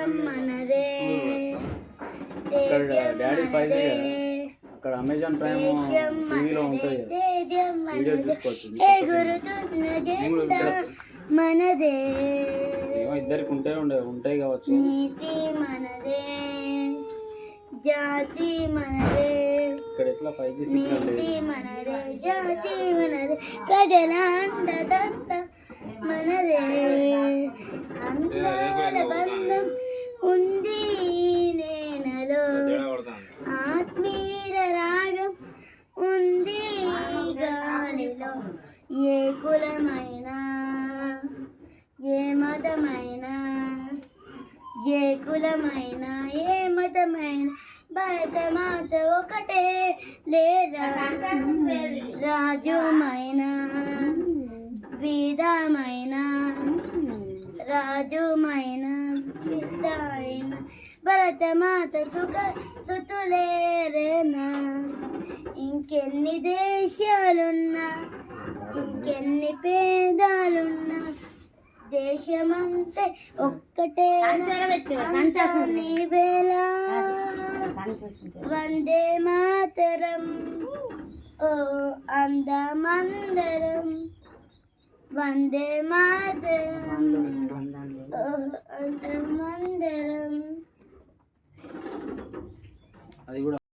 దేశం మనదే daddy five అక్కడ అమెజాన్ ప్రైమ్ టీవీలో ఉంటుంది, వీడియో చూసుకోవచ్చు. ఎగురుతున్న జెండా మనదే, ఇద్దరికి ఉంటాయి కావచ్చు. నీతి మనదే, జాతి మనదే, ఇక్కడ ఎట్లా 5G సిగ్నల్ లేదు. నీతి మనదే, జాతి మనదే, ప్రజల అండదండ మనదే, అందాల బంధం ఉంది నేనలో, ఆత్మీయ రాగం ఉంది గాలిలో, ఏ కులమైనా ఏ మతమైనా, ఏ కులమైనా ఏ మతమైనా, భరతమాత ఒకటే లేరా, రాజుమైనా బీదమైనా, రాజుమైనా బీదమైనా, భరతమాత సుతులేరేనా. ఇంకెన్ని దేశాలున్నా, ఇంకెన్ని పేదాలున్నా, దేశమంతే ఒక్కటే నీ వేళ. వందే మాతరం ఓ అందమందరం, వందే మాతరం ఓ అందమందరం. అది కూడా